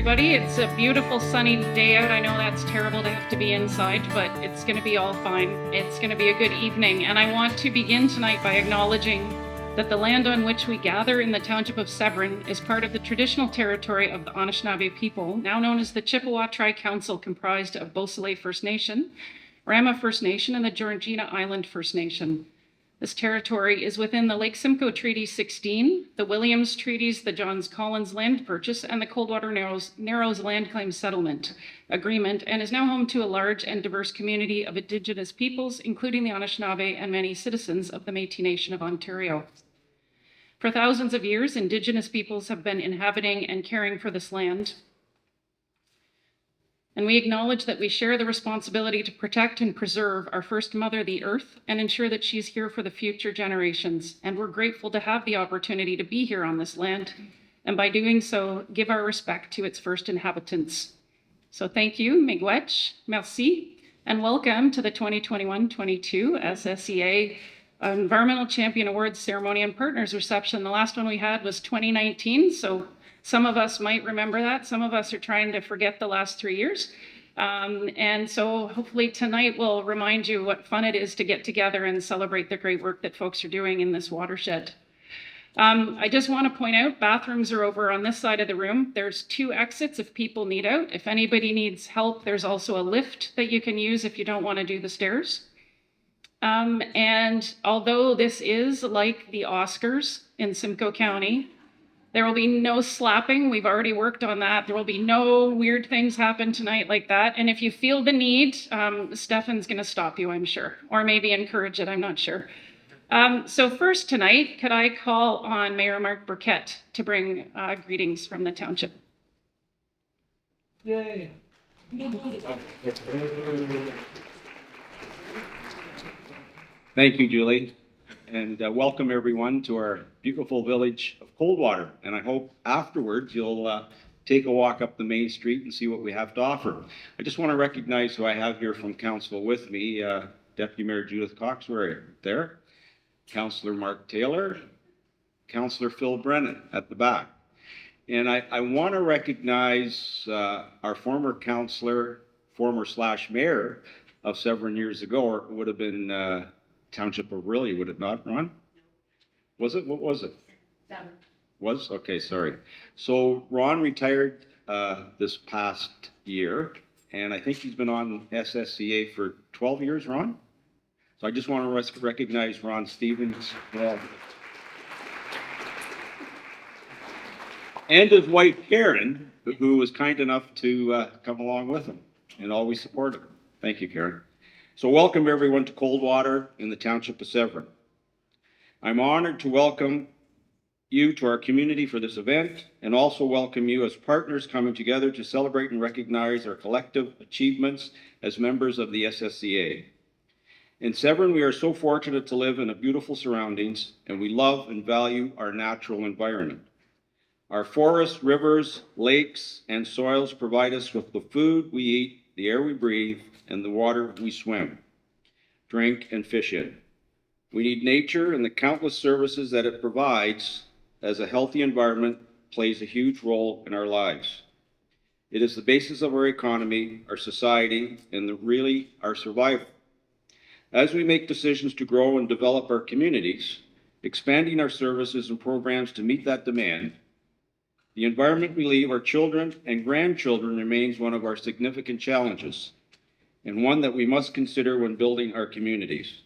everybody. It's a beautiful sunny day out. I know that's terrible to have to be inside, but it's going to be all fine. It's going to be a good evening. And I want to begin tonight by acknowledging that the land on which we gather in the township of Severn is part of the traditional territory of the Anishinaabe people, now known as the Chippewa Tri-Council, comprised of Beausoleil First Nation, Rama First Nation, and the Georgian Island First Nation. This territory is within the Lake Simcoe Treaty 16, the Williams Treaties, the Johns Collins Land Purchase, and the Coldwater Narrows Land Claim Settlement Agreement, and is now home to a large and diverse community of Indigenous peoples, including the Anishinaabe and many citizens of the Métis Nation of Ontario. For thousands of years, Indigenous peoples have been inhabiting and caring for this land. And we acknowledge that we share the responsibility to protect and preserve our first mother, the earth, and ensure that she's here for the future generations. And we're grateful to have the opportunity to be here on this land, and by doing so, give our respect to its first inhabitants. So thank you, miigwech, merci, and welcome to the 2021-22 SSEA Environmental Champion Awards Ceremony and Partners Reception. The last one we had was 2019, so some of us might remember that. Some of us are trying to forget the last 3 years. And so hopefully tonight will remind you what fun it is to get together and celebrate the great work that folks are doing in this watershed. I just want to point out, bathrooms are over on this side of the room. There's 2 exits if people need out. If anybody needs help, there's also a lift that you can use if you don't want to do the stairs. And although this is like the Oscars in Simcoe County, there will be no slapping. We've already worked on that. There will be no weird things happen tonight like that. And if you feel the need, Stefan's going to stop you, I'm sure, or maybe encourage it, I'm not sure. So first tonight, could I call on Mayor Mark Burkett to bring greetings from the township? Yay. Thank you, Julie, and welcome everyone to our beautiful village of Coldwater. And I hope afterwards you'll take a walk up the main street and see what we have to offer. I just want to recognize who I have here from council with me. Deputy Mayor Judith Cox, right there. Councillor Mark Taylor, Councillor Phil Brennan at the back. And I want to recognize our former councillor, former/mayor of Severn years ago, or it would have been Township of Really, would it not, Ron? Was it? What was it? Severn. Was? Okay, sorry. So Ron retired this past year, and I think he's been on SSEA for 12 years, Ron? So I just want to recognize Ron Stevens. And his wife, Karen, who was kind enough to come along with him and always support him. Thank you, Karen. So welcome everyone to Coldwater in the Township of Severn. I'm honored to welcome you to our community for this event, and also welcome you as partners coming together to celebrate and recognize our collective achievements as members of the SSEA. In Severn, we are so fortunate to live in beautiful surroundings, and we love and value our natural environment. Our forests, rivers, lakes, and soils provide us with the food we eat, the air we breathe, and the water we swim, drink, and fish in. We need nature, and the countless services that it provides as a healthy environment plays a huge role in our lives. It is the basis of our economy, our society, and really our survival. As we make decisions to grow and develop our communities, expanding our services and programs to meet that demand, the environment we leave our children and grandchildren remains one of our significant challenges, and one that we must consider when building our communities.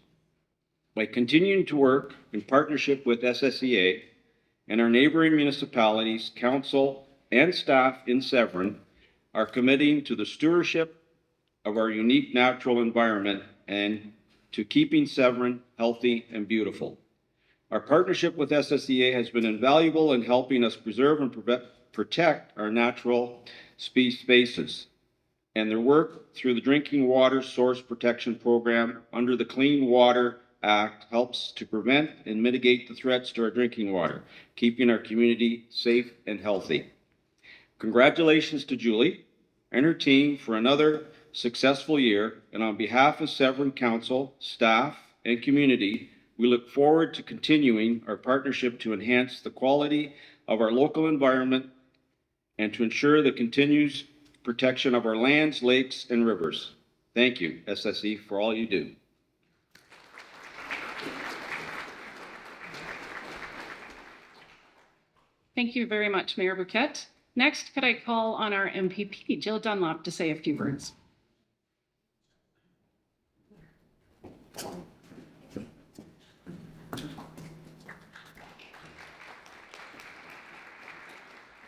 By continuing to work in partnership with SSEA and our neighboring municipalities, council, and staff in Severn are committing to the stewardship of our unique natural environment and to keeping Severn healthy and beautiful. Our partnership with SSEA has been invaluable in helping us preserve and protect our natural spaces. And their work through the Drinking Water Source Protection Program under the Clean Water Act helps to prevent and mitigate the threats to our drinking water, keeping our community safe and healthy. Congratulations to Julie and her team for another successful year, and on behalf of Severn Council, staff, and community, we look forward to continuing our partnership to enhance the quality of our local environment and to ensure the continuous protection of our lands, lakes, and rivers. Thank you, SSE, for all you do. Thank you very much, Mayor Bouquet. Next, could I call on our MPP, Jill Dunlop, to say a few words?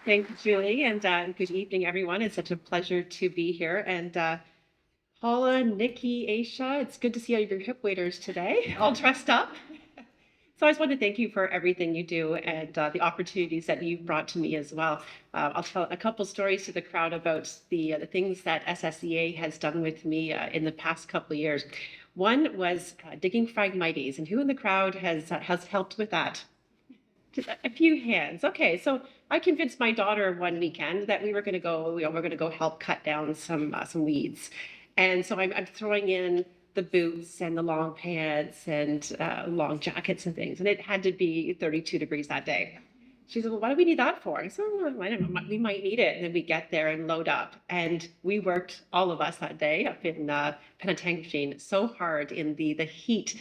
Thank you, Julie, and good evening, everyone. It's such a pleasure to be here. And Paula, Nikki, Aisha, it's good to see all your hip waiters today, all dressed up. So I just want to thank you for everything you do and the opportunities that you've brought to me as well. I'll tell a couple stories to the crowd about the things that SSEA has done with me in the past couple of years. One was digging Phragmites, and who in the crowd has helped with that? A few hands. Okay, so I convinced my daughter one weekend that we were going to go. We're going to go help cut down some weeds, and so I'm throwing in the boots and the long pants and long jackets and things, and it had to be 32 degrees that day. She said, "Well, what do we need that for?" I said, "Well, I don't know. We might need it." And then we get there and load up, and we worked, all of us that day up in Penetanguishene, so hard in the heat.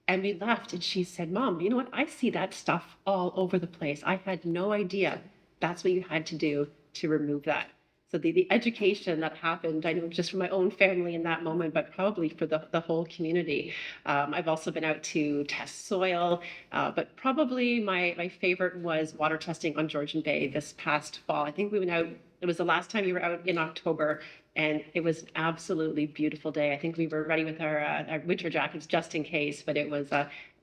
And we left, and she said, "Mom, you know what? I see that stuff all over the place. I had no idea that's what you had to do to remove that." So the education that happened, I know just for my own family in that moment, but probably for the whole community. I've also been out to test soil, but probably my favorite was water testing on Georgian Bay this past fall. I think we went out, it was the last time we were out in October, and it was an absolutely beautiful day. I think we were ready with our winter jackets just in case, but it was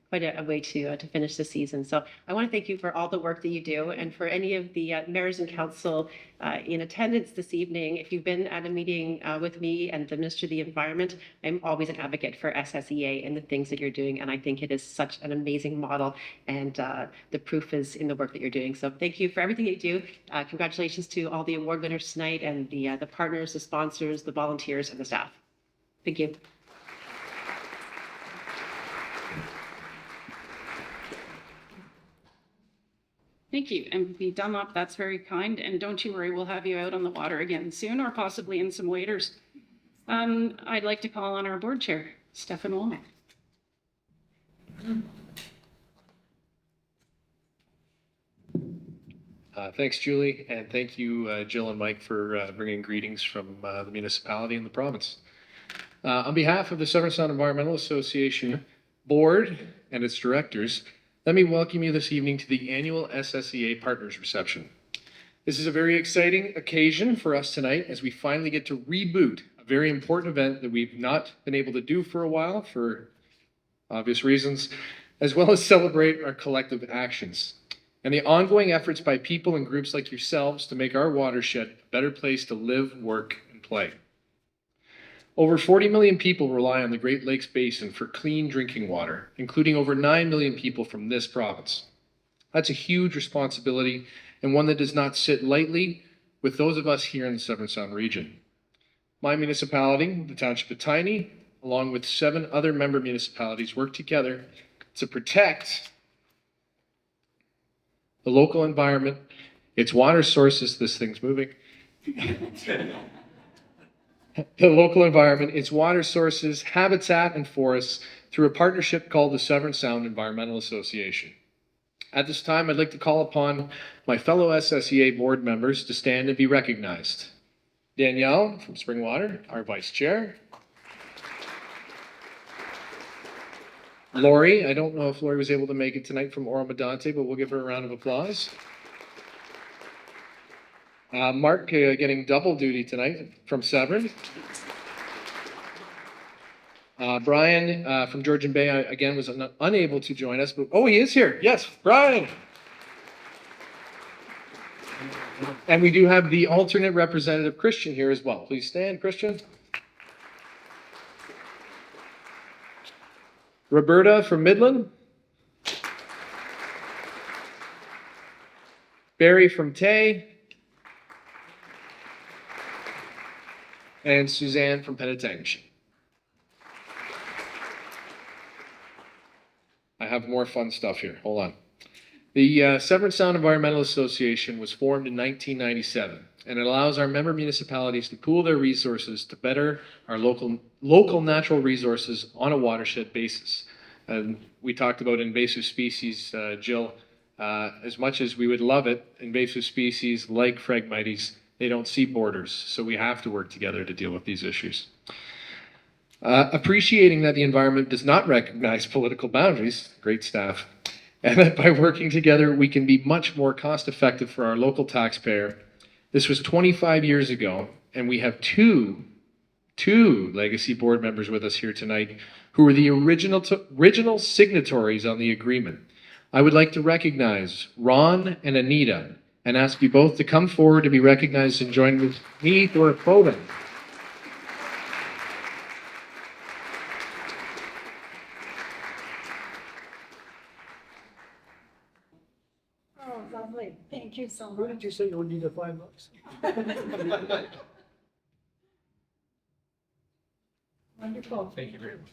quite a way to finish the season. So I want to thank you for all the work that you do, and for any of the mayors and council in attendance this evening. If you've been at a meeting with me and the Minister of the Environment, I'm always an advocate for SSEA and the things that you're doing, and I think it is such an amazing model, and the proof is in the work that you're doing. So thank you for everything you do. Congratulations to all the award winners tonight, and the partners, the sponsors, the volunteers, and the staff. Thank you. Thank you, MP Dunlop. That's very kind. And don't you worry, we'll have you out on the water again soon, or possibly in some waders. I'd like to call on our board chair, Stefan Womack. Thanks, Julie, and thank you, Jill and Mike, for bringing greetings from the municipality and the province. On behalf of the Severn Sound Environmental Association Board and its directors, let me welcome you this evening to the annual SSEA Partners Reception. This is a very exciting occasion for us tonight as we finally get to reboot a very important event that we've not been able to do for a while for obvious reasons, as well as celebrate our collective actions and the ongoing efforts by people and groups like yourselves to make our watershed a better place to live, work, and play. Over 40 million people rely on the Great Lakes Basin for clean drinking water, including over 9 million people from this province. That's a huge responsibility, and one that does not sit lightly with those of us here in the Severn Sound region. My municipality, the Township of Tait, along with 7 other member municipalities, work together to protect the local environment, its water sources, this thing's moving, the local environment, its water sources, habitat, and forests through a partnership called the Severn Sound Environmental Association. At this time, I'd like to call upon my fellow SSEA board members to stand and be recognized. Danielle from Springwater, our vice chair. Lori, I don't know if Lori was able to make it tonight from Oro Medante, but we'll give her a round of applause. Mark getting double duty tonight from Severn. Brian from Georgian Bay, again, was unable to join us, but oh, he is here. Yes, Brian. And we do have the alternate representative, Christian, here as well. Please stand, Christian. Roberta from Midland. Barry from Tait. And Suzanne from Penetanguishene. I have more fun stuff here. Hold on. The Severn Sound Environmental Association was formed in 1997 and it allows our member municipalities to pool their resources to better our local natural resources on a watershed basis. And we talked about invasive species, Jill. As much as we would love it, invasive species like Phragmites, they don't see borders, so we have to work together to deal with these issues. Appreciating that the environment does not recognize political boundaries, great staff, and that by working together we can be much more cost effective for our local taxpayer. This was 25 years ago, and we have two legacy board members with us here tonight who were the original signatories on the agreement. I would like to recognize Ron and Anita and ask you both to come forward to be recognized and join with me for a photo. Oh, lovely. Thank you so Who much. did you say you need the $5? Wonderful. Thank you very much.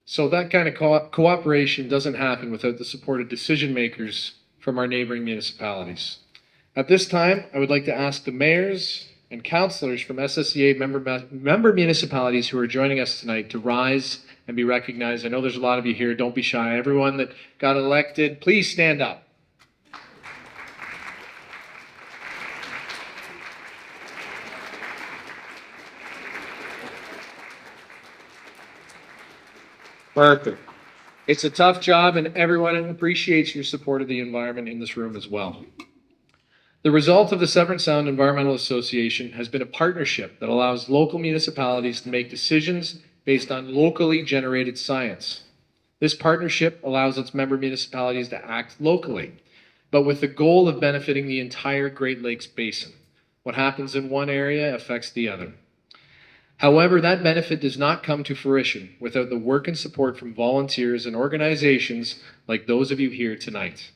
So that kind of cooperation doesn't happen without the support of decision makers from our neighboring municipalities. At this time, I would like to ask the mayors and councillors from SSEA member municipalities who are joining us tonight to rise and be recognized. I know there's a lot of you here. Don't be shy. Everyone that got elected, please stand up. Perfect. It's a tough job, and everyone appreciates your support of the environment in this room as well. The result of the Severn Sound Environmental Association has been a partnership that allows local municipalities to make decisions based on locally generated science. This partnership allows its member municipalities to act locally, but with the goal of benefiting the entire Great Lakes Basin. What happens in one area affects the other. However, that benefit does not come to fruition without the work and support from volunteers and organizations like those of you here tonight.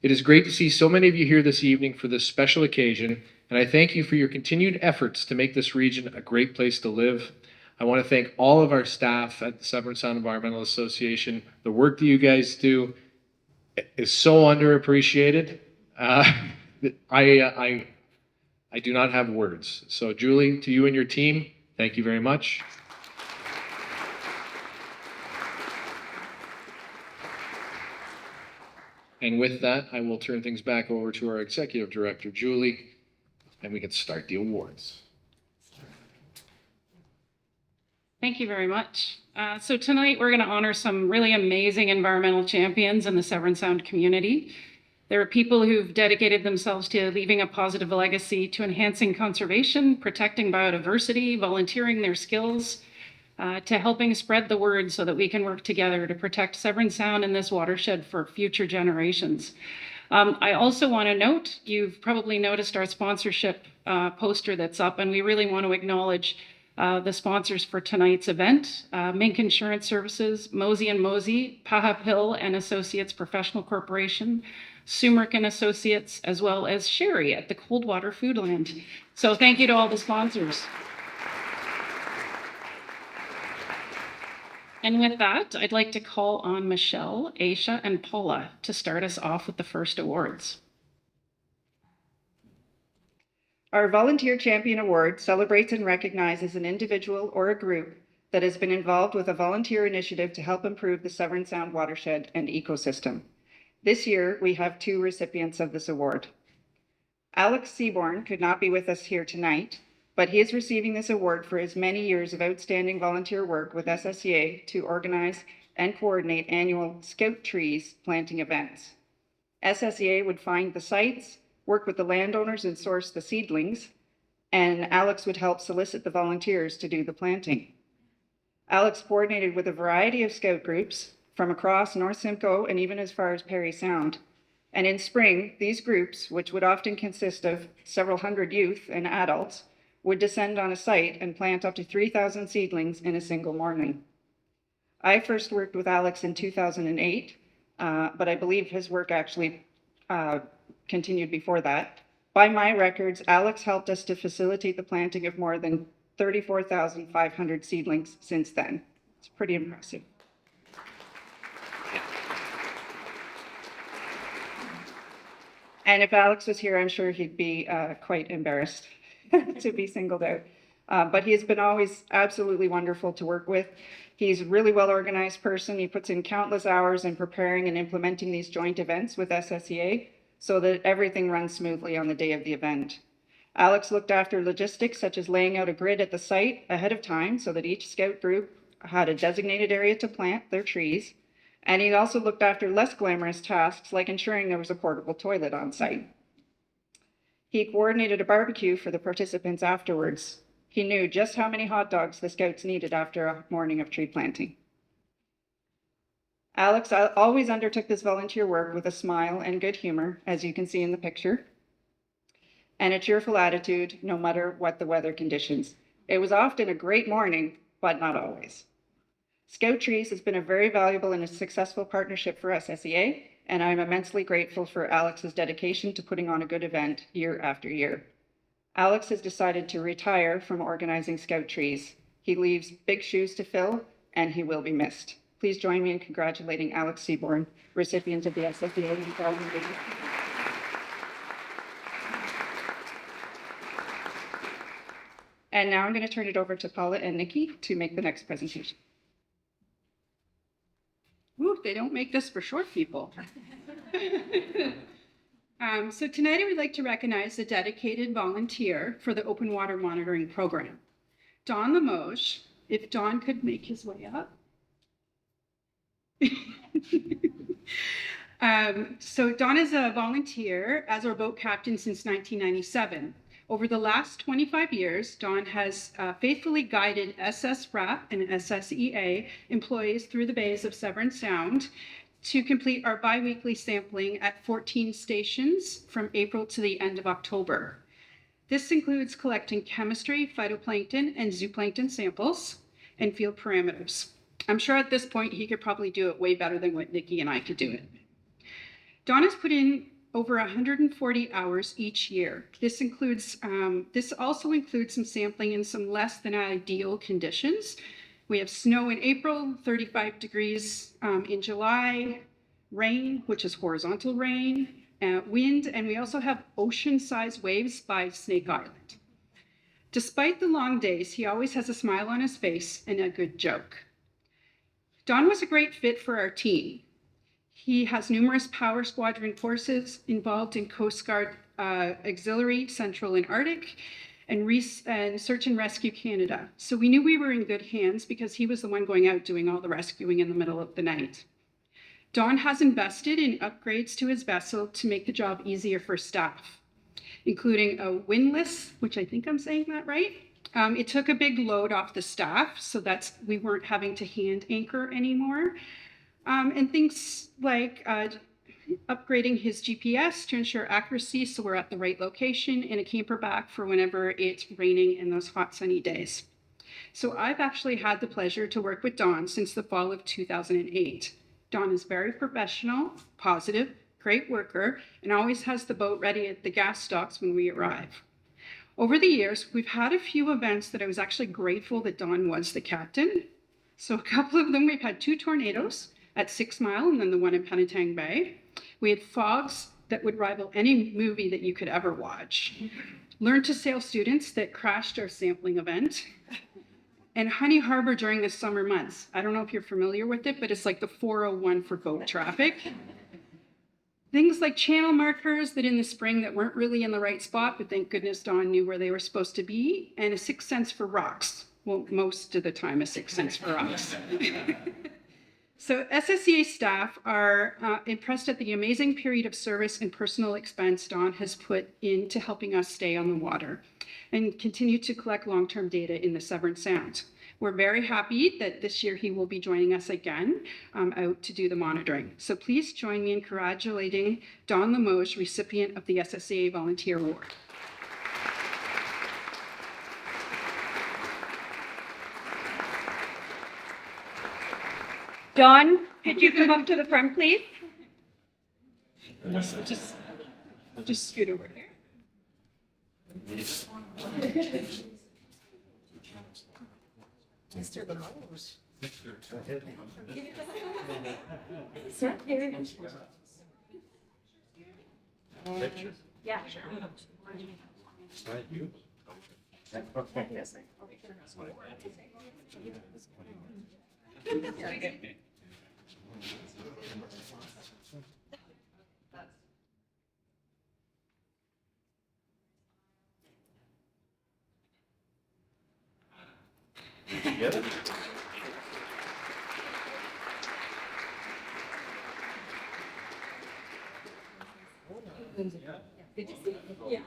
It is great to see so many of you here this evening for this special occasion, and I thank you for your continued efforts to make this region a great place to live. I want to thank all of our staff at the Severn Sound Environmental Association. The work that you guys do is so underappreciated. I do not have words. So Julie, to you and your team, thank you very much. And with that, I will turn things back over to our Executive Director, Julie, and we can start the awards. Thank you very much. So tonight we're going to honor some really amazing environmental champions in the Severn Sound community. There are people who've dedicated themselves to leaving a positive legacy to enhancing conservation, protecting biodiversity, volunteering their skills, to helping spread the word so that we can work together to protect Severn Sound and this watershed for future generations. I also want to note, you've probably noticed our sponsorship poster that's up, and we really want to acknowledge the sponsors for tonight's event, Mink Insurance Services, Mosey & Mosey, Pahap Hill and Associates Professional Corporation, Sumerk and Associates, as well as Sherry at the Coldwater Foodland. So thank you to all the sponsors. And with that, I'd like to call on Michelle, Aisha, and Paula to start us off with the first awards. Our Volunteer Champion Award celebrates and recognizes an individual or a group that has been involved with a volunteer initiative to help improve the Severn Sound watershed and ecosystem. This year, we have 2 recipients of this award. Alex Seaborn could not be with us here tonight, but he is receiving this award for his many years of outstanding volunteer work with SSEA to organize and coordinate annual Scout Trees planting events. SSEA would find the sites, work with the landowners and source the seedlings, and Alex would help solicit the volunteers to do the planting. Alex coordinated with a variety of Scout groups from across North Simcoe and even as far as Parry Sound. And in spring, these groups, which would often consist of several hundred youth and adults, would descend on a site and plant up to 3,000 seedlings in a single morning. I first worked with Alex in 2008, but I believe his work actually continued before that. By my records, Alex helped us to facilitate the planting of more than 34,500 seedlings since then. It's pretty impressive. And if Alex was here, I'm sure he'd be quite embarrassed to be singled out. But he has been always absolutely wonderful to work with. He's a really well-organized person. He puts in countless hours in preparing and implementing these joint events with SSEA so that everything runs smoothly on the day of the event. Alex looked after logistics such as laying out a grid at the site ahead of time so that each scout group had a designated area to plant their trees. And he also looked after less glamorous tasks like ensuring there was a portable toilet on site. He coordinated a barbecue for the participants afterwards. He knew just how many hot dogs the scouts needed after a morning of tree planting. Alex always undertook this volunteer work with a smile and good humor, as you can see in the picture, and a cheerful attitude, no matter what the weather conditions. It was often a great morning, but not always. Scout Trees has been a very valuable and a successful partnership for SSEA, and I'm immensely grateful for Alex's dedication to putting on a good event year after year. Alex has decided to retire from organizing Scout Trees. He leaves big shoes to fill, and he will be missed. Please join me in congratulating Alex Seaborn, recipient of the SSEA Endowment. And now I'm going to turn it over to Paula and Nikki to make the next presentation. Ooh, they don't make this for short people. So tonight I would like to recognize a dedicated volunteer for the Open Water Monitoring Program, Don Limoges, if Don could make his way up. So Don is a volunteer as our boat captain since 1997. Over the last 25 years, Don has faithfully guided SSRAP and SSEA employees through the bays of Severn Sound to complete our biweekly sampling at 14 stations from April to the end of October. This includes collecting chemistry, phytoplankton, and zooplankton samples and field parameters. I'm sure at this point he could probably do it way better than what Nikki and I could do it. Don has put in over 140 hours each year. This also includes some sampling in some less than ideal conditions. We have snow in April, 35 degrees in July, rain, which is horizontal rain, wind, and we also have ocean-sized waves by Snake Island. Despite the long days, he always has a smile on his face and a good joke. Don was a great fit for our team. He has numerous Power Squadron courses involved in Coast Guard Auxiliary, Central and Arctic, and Search and Rescue Canada. So we knew we were in good hands because he was the one going out doing all the rescuing in the middle of the night. Don has invested in upgrades to his vessel to make the job easier for staff, including a windlass, which I think I'm saying that right. It took a big load off the staff, so we weren't having to hand anchor anymore. And things like upgrading his GPS to ensure accuracy so we're at the right location, and a camper bag for whenever it's raining in those hot sunny days. So I've actually had the pleasure to work with Don since the fall of 2008. Don is very professional, positive, great worker, and always has the boat ready at the gas stocks when we arrive. Over the years, we've had a few events that I was actually grateful that Don was the captain. So a couple of them, we've had 2 tornadoes at 6 Mile and then the one in Penetang Bay. We had fogs that would rival any movie that you could ever watch. Learn to Sail students that crashed our sampling event. And Honey Harbor during the summer months. I don't know if you're familiar with it, but it's like the 401 for boat traffic. Things like channel markers that in the spring that weren't really in the right spot, but thank goodness Don knew where they were supposed to be, and a 6 cents for rocks. Well, most of the time a 6 cents for rocks. So SSEA staff are impressed at the amazing period of service and personal expense Don has put into helping us stay on the water and continue to collect long-term data in the Severn Sound. We're very happy that this year he will be joining us again out to do the monitoring. So please join me in congratulating Don Limoges, recipient of the SSEA Volunteer Award. Don, could you come up to the front, please? Just scoot over here. Mr. Limoges. Yeah, sure. Yeah.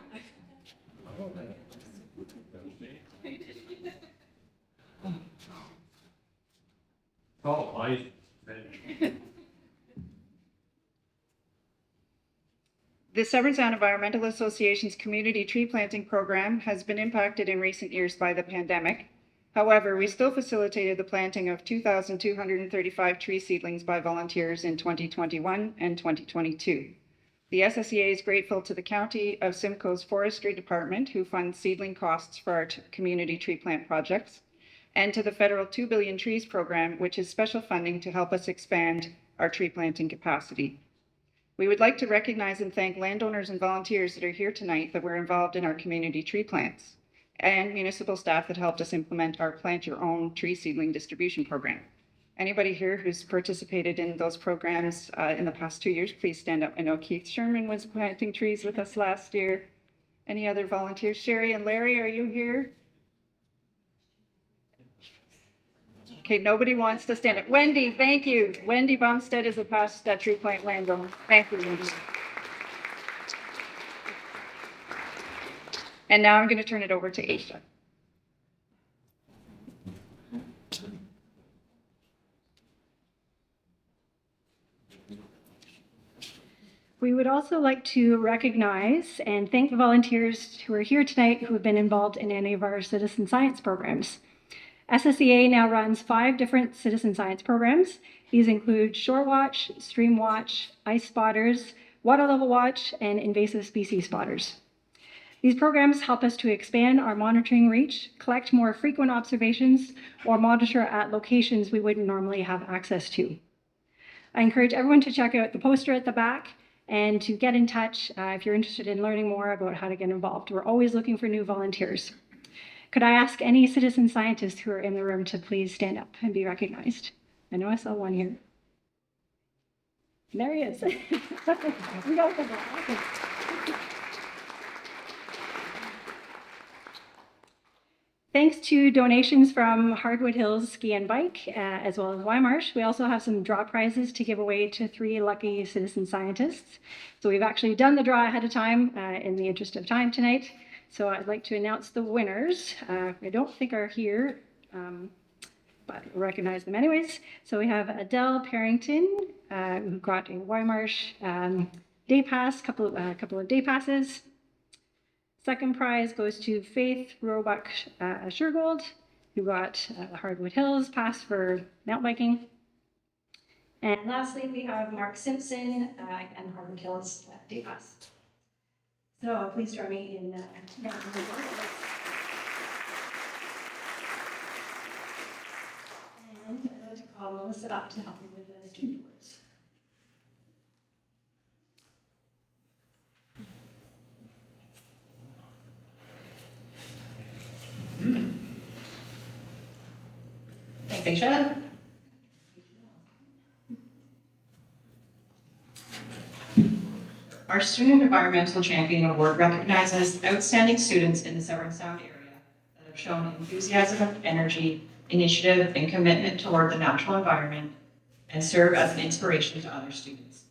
Oh, I. The Severn Sound Environmental Association's community tree planting program has been impacted in recent years by the pandemic. However, we still facilitated the planting of 2,235 tree seedlings by volunteers in 2021 and 2022. The SSEA is grateful to the County of Simcoe's Forestry Department, who funds seedling costs for our community tree plant projects, and to the federal 2 Billion Trees program, which is special funding to help us expand our tree planting capacity. We would like to recognize and thank landowners and volunteers that are here tonight that were involved in our community tree plants, and municipal staff that helped us implement our Plant Your Own tree seedling distribution program. Anybody here who's participated in those programs in the past 2 years, please stand up. I know Keith Sherman was planting trees with us last year. Any other volunteers? Sherry and Larry, are you here? Okay, nobody wants to stand up. Wendy, thank you. Wendy Bumstead is a past tree plant landowner. Thank you, Wendy. And now I'm going to turn it over to Aisha. We would also like to recognize and thank the volunteers who are here tonight who have been involved in any of our citizen science programs. SSEA now runs 5 different citizen science programs. These include Shore Watch, Stream Watch, Ice Spotters, Water Level Watch, and Invasive Species Spotters. These programs help us to expand our monitoring reach, collect more frequent observations, or monitor at locations we wouldn't normally have access to. I encourage everyone to check out the poster at the back and to get in touch if you're interested in learning more about how to get involved. We're always looking for new volunteers. Could I ask any citizen scientists who are in the room to please stand up and be recognized? I know I saw one here. There he is. We got him. Thanks to donations from Hardwood Hills Ski and Bike, as well as Wymarsh, we also have some draw prizes to give away to 3 lucky citizen scientists. So we've actually done the draw ahead of time in the interest of time tonight. So I'd like to announce the winners. I don't think are here, but we'll recognize them anyways. So we have Adele Parrington, who got a Wymarsh day pass, couple of day passes. Second prize goes to Faith Roebuck Shergold, who got the Hardwood Hills pass for mountain biking. And lastly, we have Mark Simpson and Hardwood Hills day pass. So please join me in and I'd like to call Melissa up to help me with the student awards. Thanks, Aisha. Our Student Environmental Champion Award recognizes outstanding students in the Severn Sound area that have shown enthusiasm, energy, initiative, and commitment toward the natural environment and serve as an inspiration to other students.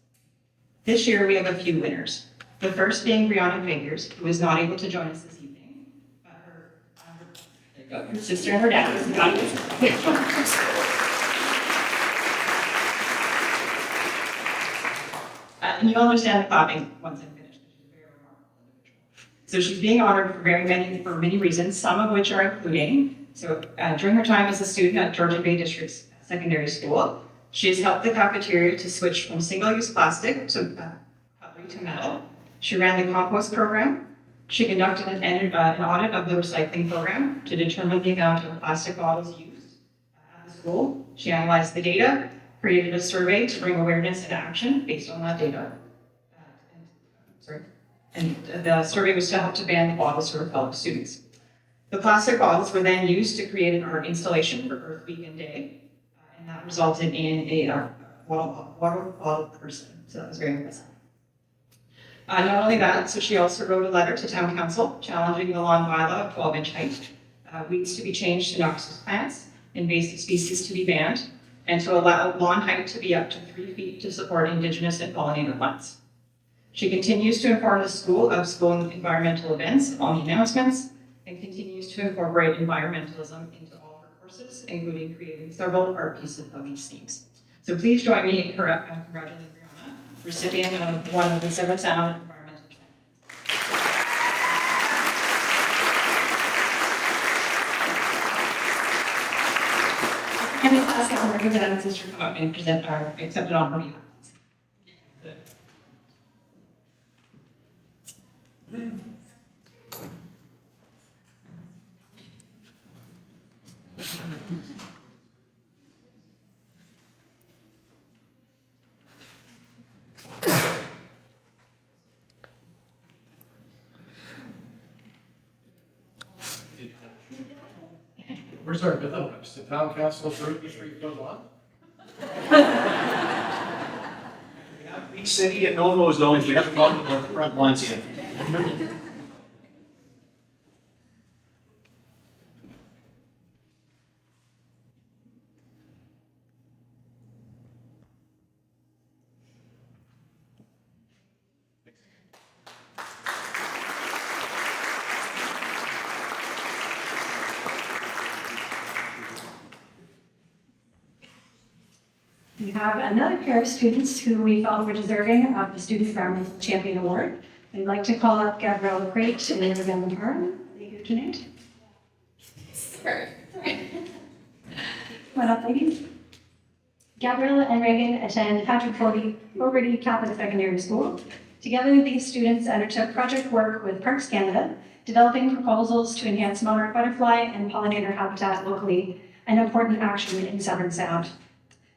This year, we have a few winners. The first being Briana Figgures, who is not able to join us this evening, but her sister and her dad is got and you'll understand the clapping once I'm finished. She's a very remarkable individual. So she's being honored for many reasons, some of which are including, during her time as a student at Georgian Bay District Secondary School, she has helped the cafeteria to switch from single-use plastic to cutlery to metal. She ran the compost program. She conducted an audit of the recycling program to determine the amount of plastic bottles used at the school. She analyzed the data, created a survey to bring awareness and action based on that data. And the survey was to help to ban the bottles for fellow students. The plastic bottles were then used to create an art installation for Earth Week and Day, and that resulted in a water bottle person. So that was very impressive. Not only that, so she also wrote a letter to town council challenging the lawn bylaw of 12-inch height, weeds to be changed to noxious plants, invasive species to be banned, and to allow lawn height to be up to 3 feet to support Indigenous and pollinator plants. She continues to inform the school of school environmental events on the announcements, and continues to incorporate environmentalism into all her courses, including creating several art pieces of these themes. So please join me in congratulating Briana, recipient of one of the Severn Sound Environmental Champions. And we ask our representatives to come up and present our accepted on her behalf. Where's our developers? The town council approved the street goes on? Each city and no those zones, we haven't gotten to the front lines yet. We have another pair of students who we felt were deserving of the Student Environmental Champion Award. I'd like to call up Gabrielle Tait and Reagan Parham. Are you here tonight? What up, ladies? Gabrielle and Reagan attend Patrick Fogarty Catholic Secondary School. Together, these students undertook project work with Parks Canada, developing proposals to enhance monarch butterfly and pollinator habitat locally, an important action in Severn Sound.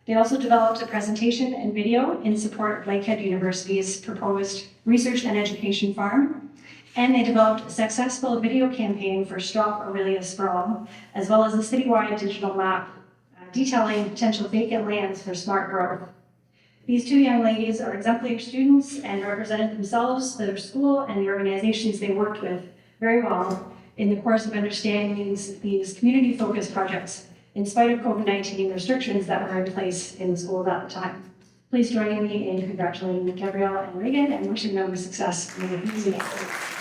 They also developed a presentation and video in support of Lakehead University's proposed research and education farm, and they developed a successful video campaign for Stop Aurelia Sprawl, as well as a citywide digital map detailing potential vacant lands for smart growth. These two young ladies are exemplary students and represented themselves, their school, and the organizations they worked with very well in the course of understanding these community-focused projects in spite of COVID-19 restrictions that were in place in the schools at the time. Please join me in congratulating Gabrielle and Reagan and wishing them success in the amazing effort.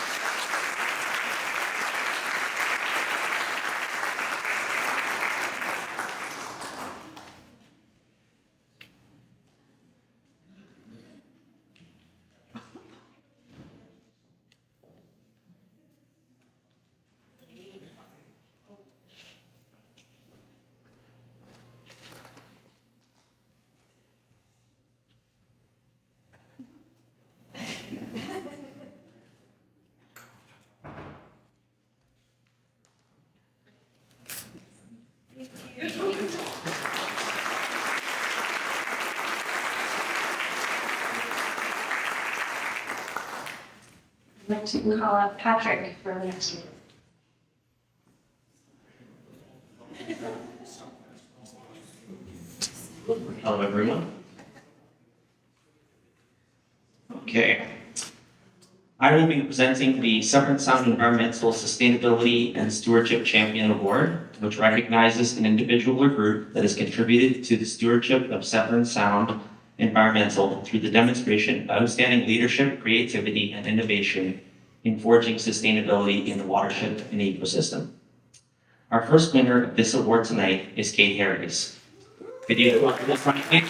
I'd like to call up Patrick for the next meeting. Hello, everyone. Okay. I will be presenting the Severn Sound Environmental Sustainability and Stewardship Champion Award, which recognizes an individual or group that has contributed to the stewardship of Severn Sound Environmental through the demonstration of outstanding leadership, creativity, and innovation in forging sustainability in the watershed and ecosystem. Our first winner of this award tonight is Kate Harries. Could you come up to the front, Kate?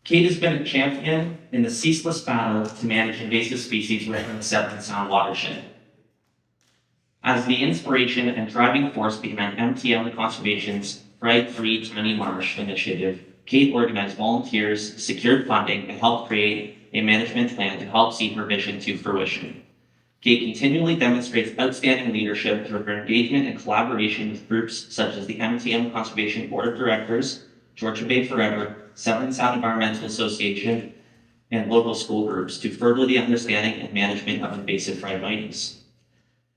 Kate has been a champion in the ceaseless battle to manage invasive species within the Severn Sound watershed. As the inspiration and driving force behind MTL Conservation's Fright Free Tiny Marsh initiative, Tait organized volunteers, secured funding, and helped create a management plan to help see her vision to fruition. Tait continually demonstrates outstanding leadership through her engagement and collaboration with groups such as the MTM Conservation Board of Directors, Georgian Bay Forever, Severn Sound Environmental Association, and local school groups to further the understanding and management of invasive phragmites.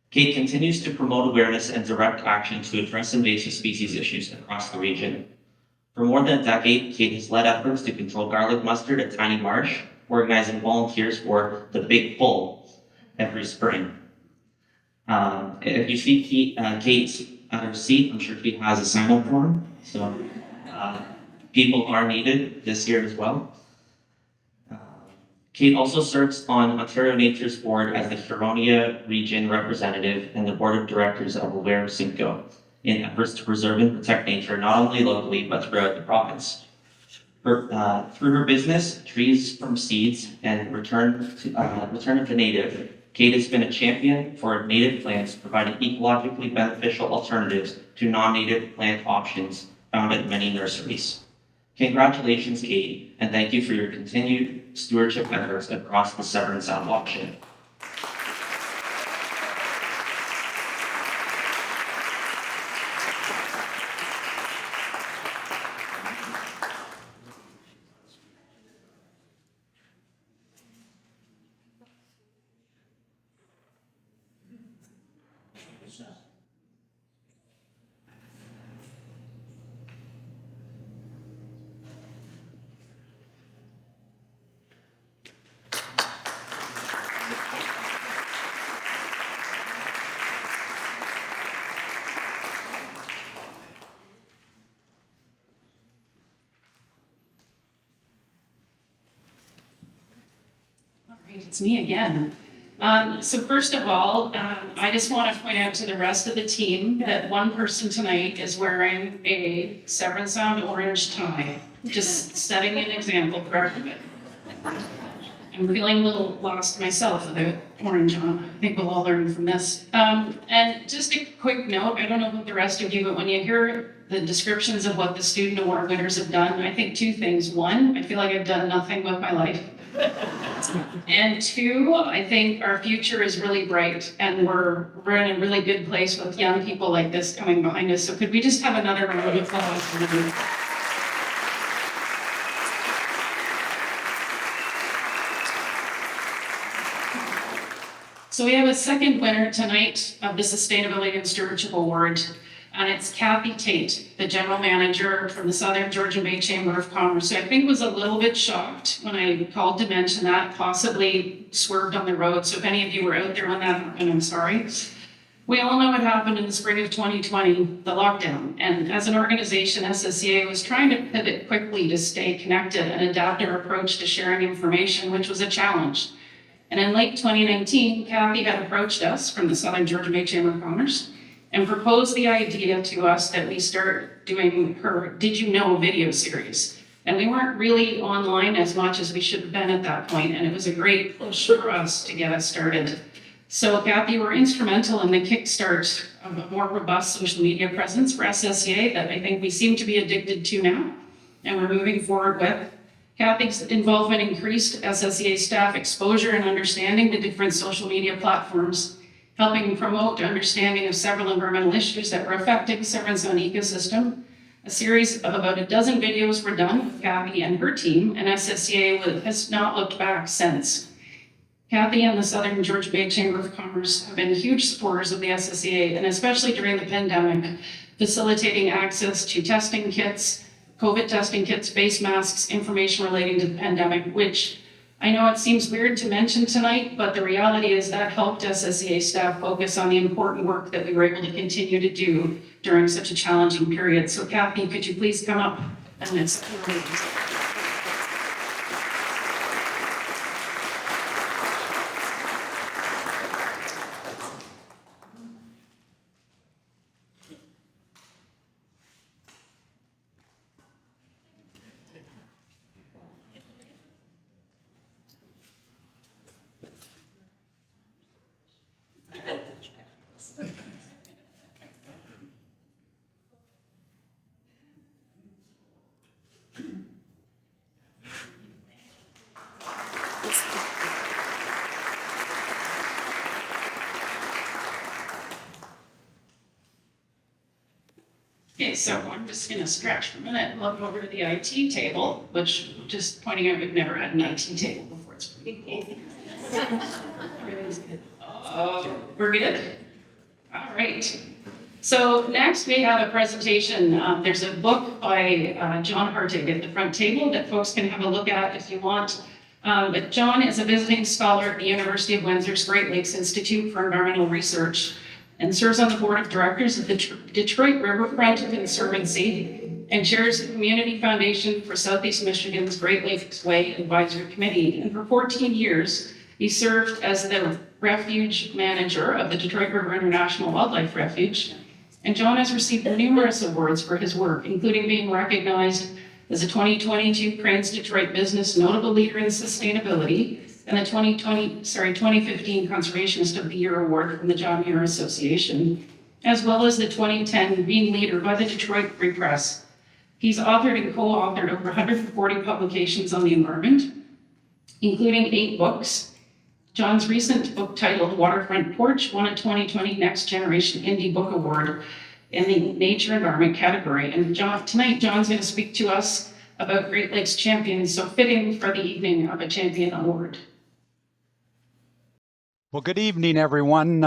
Tait continues to promote awareness and direct action to address invasive species issues across the region. For more than a decade, Tait has led efforts to control garlic mustard at Tiny Marsh, organizing volunteers for the Big Pull every spring. If you see Kate's at her seat, I'm sure she has a sign-up form, so people are needed this year as well. Tait also serves on Ontario Nature's Board as the Huronia Region Representative and the Board of Directors of Aware Simcoe in efforts to preserve and protect nature not only locally but throughout the province. Through her business, Trees from Seeds and Return of the Native, Tait has been a champion for native plants, providing ecologically beneficial alternatives to non-native plant options found at many nurseries. Congratulations, Tait, and thank you for your continued stewardship efforts across the Severn Sound watershed. It's me again. So first of all, I just want to point out to the rest of the team that one person tonight is wearing a Severn Sound orange tie, just setting an example for everybody. I'm feeling a little lost myself without orange on. I think we'll all learn from this. And just a quick note, I don't know about the rest of you, but when you hear the descriptions of what the student award winners have done, I think two things. One, I feel like I've done nothing with my life. And two, I think our future is really bright and we're in a really good place with young people like this coming behind us. So could we just have another round of applause for them? So we have a second winner tonight of the Sustainability and Stewardship Award, and it's Cathy Tait, the General Manager from the Southern Georgian Bay Chamber of Commerce. So I think was a little bit shocked when I called to mention that, possibly swerved on the road. So if any of you were out there on that, and I'm sorry. We all know what happened in the spring of 2020, the lockdown. And as an organization, SSEA was trying to pivot quickly to stay connected and adapt our approach to sharing information, which was a challenge. And in late 2019, Cathy had approached us from the Southern Georgian Bay Chamber of Commerce and proposed the idea to us that we start doing her Did You Know video series. And we weren't really online as much as we should have been at that point, and it was a great push for us to get us started. So Cathy, you were instrumental in the kickstart of a more robust social media presence for SSEA that I think we seem to be addicted to now, and we're moving forward with. Cathy's involvement increased SSEA staff exposure and understanding to different social media platforms, helping promote understanding of several environmental issues that were affecting Severn's own ecosystem. A series of about a dozen videos were done with Cathy and her team, and SSEA has not looked back since. Cathy and the Southern Georgian Bay Chamber of Commerce have been huge supporters of the SSEA, and especially during the pandemic, facilitating access to testing kits, COVID testing kits, face masks, information relating to the pandemic, which I know it seems weird to mention tonight, but the reality is that helped SSEA staff focus on the important work that we were able to continue to do during such a challenging period. So Cathy, could you please come up and let's Okay, so I'm just gonna stretch for a minute and look over to the IT table, which, just pointing out, we've never had an IT table before. It's pretty cool. Everything's good. We're good? All right. So next we have a presentation. There's a book by John Hartig at the front table that folks can have a look at if you want. But John is a visiting scholar at the University of Windsor's Great Lakes Institute for Environmental Research and serves on the board of directors of the Detroit Riverfront Conservancy and chairs the Community Foundation for Southeast Michigan's Great Lakes Way Advisory Committee. And for 14 years, he served as the refuge manager of the Detroit River International Wildlife Refuge. And John has received numerous awards for his work, including being recognized as a 2022 Cranes Detroit Business Notable Leader in Sustainability and the 2015 Conservationist of the Year Award from the John Muir Association, as well as the 2010 Green Leader by the Detroit Free Press. He's authored and co-authored over 140 publications on the environment, including 8 books. John's recent book titled Waterfront Porch won a 2020 Next Generation Indie Book Award in the Nature Environment category. And tonight, John's going to speak to us about Great Lakes champions, so fitting for the evening of a champion award. Well, good evening, everyone.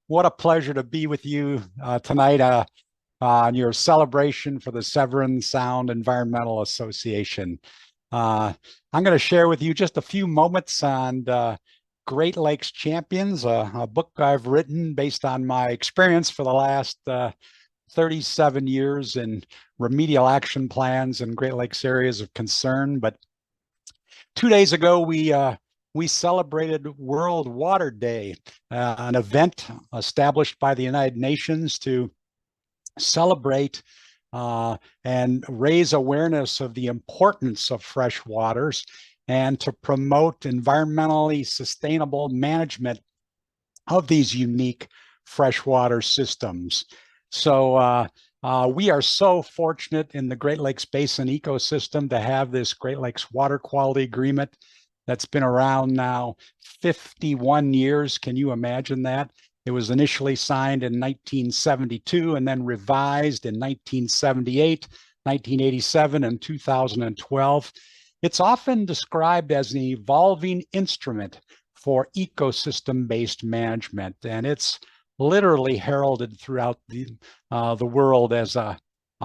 What a pleasure to be with you tonight on your celebration for the Severn Sound Environmental Association. I'm going to share with you just a few moments on Great Lakes Champions, a book I've written based on my experience for the last 37 years in remedial action plans in Great Lakes areas of concern. But 2 days ago, we celebrated World Water Day, an event established by the United Nations to celebrate and raise awareness of the importance of fresh waters and to promote environmentally sustainable management of these unique freshwater systems. So we are so fortunate in the Great Lakes Basin ecosystem to have this Great Lakes Water Quality Agreement that's been around now 51 years. Can you imagine that? It was initially signed in 1972 and then revised in 1978, 1987, and 2012. It's often described as an evolving instrument for ecosystem-based management, and it's literally heralded throughout the world as a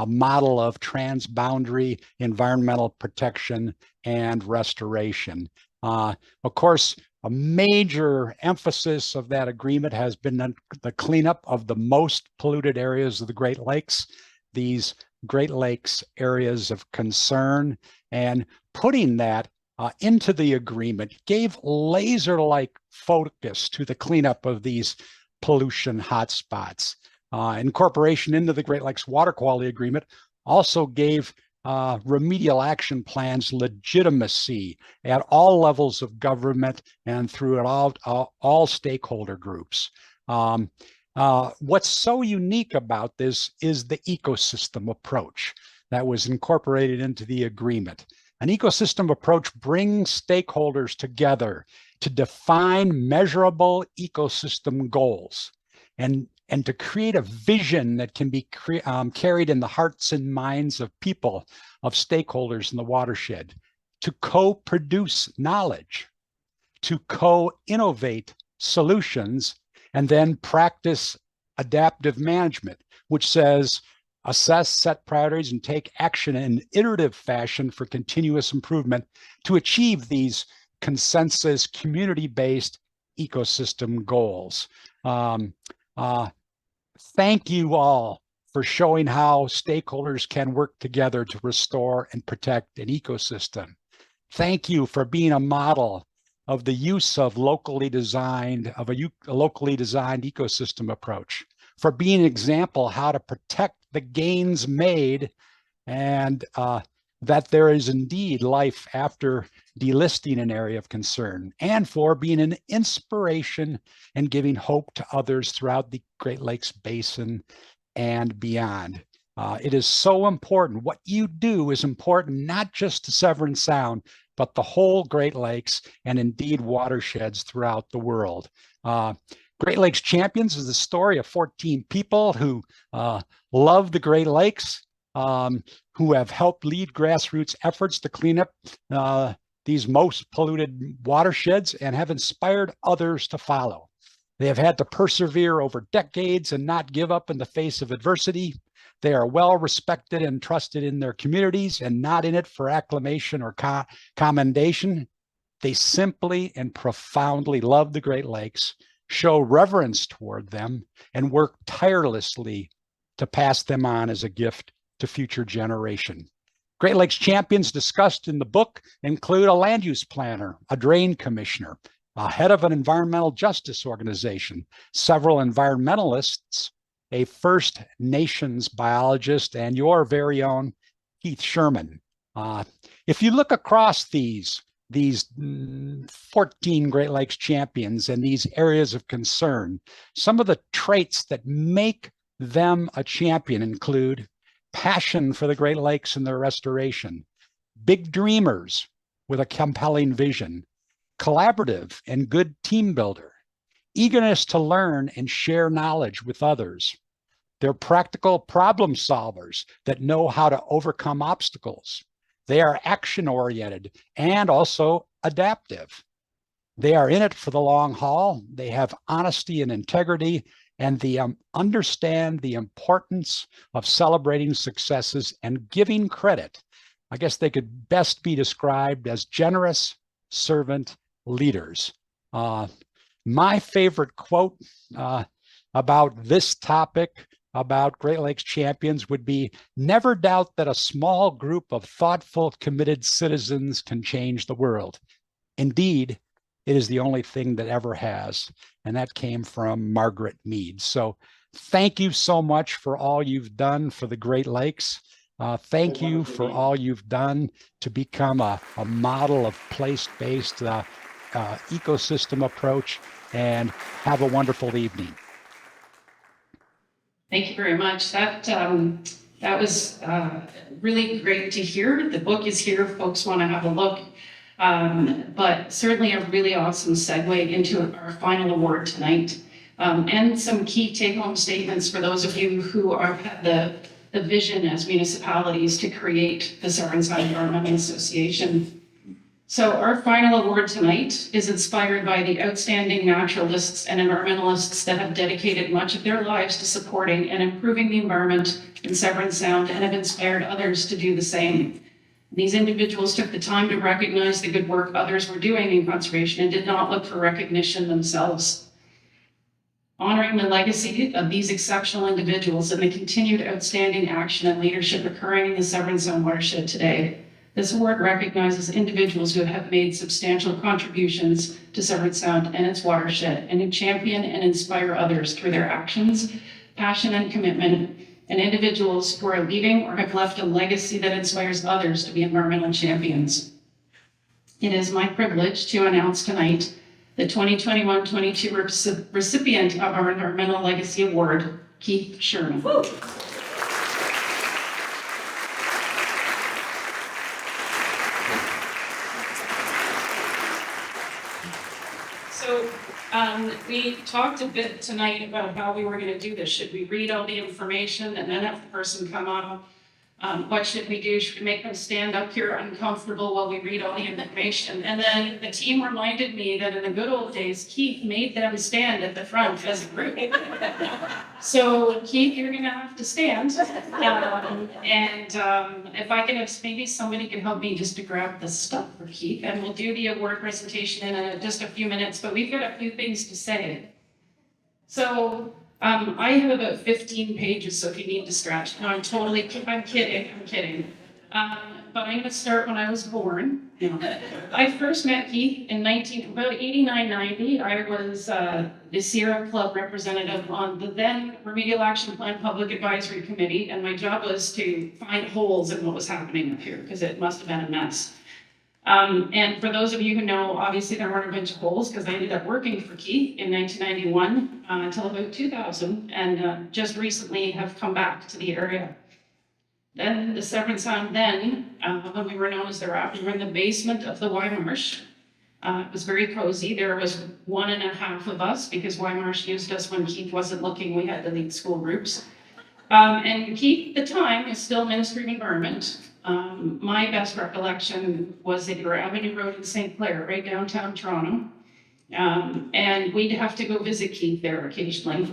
model of transboundary environmental protection and restoration. Of course, a major emphasis of that agreement has been the cleanup of the most polluted areas of the Great Lakes, these Great Lakes areas of concern, and putting that into the agreement gave laser-like focus to the cleanup of these pollution hotspots. Incorporation into the Great Lakes Water Quality Agreement also gave remedial action plans legitimacy at all levels of government and throughout all stakeholder groups. What's so unique about this is the ecosystem approach that was incorporated into the agreement. An ecosystem approach brings stakeholders together to define measurable ecosystem goals and to create a vision that can be carried in the hearts and minds of people, of stakeholders in the watershed, to co-produce knowledge, to co-innovate solutions, and then practice adaptive management, which says assess, set priorities, and take action in an iterative fashion for continuous improvement to achieve these consensus community-based ecosystem goals. Thank you all for showing how stakeholders can work together to restore and protect an ecosystem. Thank you for being a model of the use of a locally designed ecosystem approach, for being an example how to protect the gains made and that there is indeed life after delisting an area of concern, and for being an inspiration and giving hope to others throughout the Great Lakes Basin and beyond. It is so important. What you do is important not just to Severn Sound, but the whole Great Lakes and indeed watersheds throughout the world. Great Lakes Champions is the story of 14 people who love the Great Lakes, who have helped lead grassroots efforts to clean up these most polluted watersheds and have inspired others to follow. They have had to persevere over decades and not give up in the face of adversity. They are well respected and trusted in their communities and not in it for acclamation or commendation. They simply and profoundly love the Great Lakes, show reverence toward them, and work tirelessly to pass them on as a gift to future generations. Great Lakes champions discussed in the book include a land use planner, a drain commissioner, a head of an environmental justice organization, several environmentalists, a First Nations biologist, and your very own Keith Sherman. If you look across these 14 Great Lakes champions and these areas of concern, some of the traits that make them a champion include passion for the Great Lakes and their restoration, big dreamers with a compelling vision, collaborative and good team builder, eagerness to learn and share knowledge with others. They're practical problem solvers that know how to overcome obstacles. They are action-oriented and also adaptive. They are in it for the long haul. They have honesty and integrity, and they understand the importance of celebrating successes and giving credit. I guess they could best be described as generous servant leaders. My favorite quote about this topic, about Great Lakes champions, would be, never doubt that a small group of thoughtful, committed citizens can change the world. Indeed, it is the only thing that ever has. And that came from Margaret Mead. So thank you so much for all you've done for the Great Lakes. Thank you for all you've done to become a model of place-based ecosystem approach, and have a wonderful evening. Thank you very much. That was really great to hear. The book is here if folks want to have a look. But certainly a really awesome segue into our final award tonight. And some key take-home statements for those of you who have the vision as municipalities to create the Severn Sound Environmental Association. So our final award tonight is inspired by the outstanding naturalists and environmentalists that have dedicated much of their lives to supporting and improving the environment in Severn Sound and have inspired others to do the same. These individuals took the time to recognize the good work others were doing in conservation and did not look for recognition themselves. Honoring the legacy of these exceptional individuals and the continued outstanding action and leadership occurring in the Severn Sound watershed today, this award recognizes individuals who have made substantial contributions to Severn Sound and its watershed, and who champion and inspire others through their actions, passion, and commitment, and individuals who are leaving or have left a legacy that inspires others to be environmental champions. It is my privilege to announce tonight the 2021-22 recipient of our Environmental Legacy Award, Keith Sherman. Woo! So we talked a bit tonight about how we were going to do this. Should we read all the information and then have the person come up? What should we do? Should we make them stand up here uncomfortable while we read all the information? And then the team reminded me that in the good old days, Keith made them stand at the front as a group. So Keith, you're going to have to stand. If I can, if maybe somebody can help me just to grab the stuff for Keith, and we'll do the award presentation in just a few minutes, but we've got a few things to say. So I have about 15 pages, so if you need to scratch. No, I'm kidding. But I'm gonna start when I was born. I first met Keith in about 89-90. I was the Sierra Club representative on the then Remedial Action Plan Public Advisory Committee, and my job was to find holes in what was happening up here, because it must have been a mess. And for those of you who know, obviously there weren't a bunch of holes, because I ended up working for Keith in 1991 until about 2000, and just recently have come back to the area. Then the Severn Sound, when we were known as the RAP, we were in the basement of the Y Marsh. It was very cozy. There was 1.5 of us because Weimarsh used us when Keith wasn't looking. We had to lead school groups. And Keith, at the time, is still Ministry of Environment. My best recollection was at your Avenue Road in St. Clair, right downtown Toronto. And we'd have to go visit Keith there occasionally.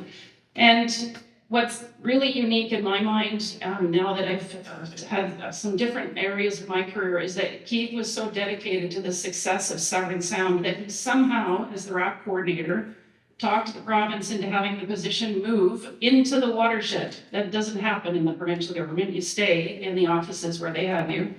And what's really unique in my mind, now that I've had some different areas of my career, is that Keith was so dedicated to the success of Severn Sound that he somehow, as the RAP coordinator, talked the province into having the position move into the watershed. That doesn't happen in the provincial government. You stay in the offices where they have you.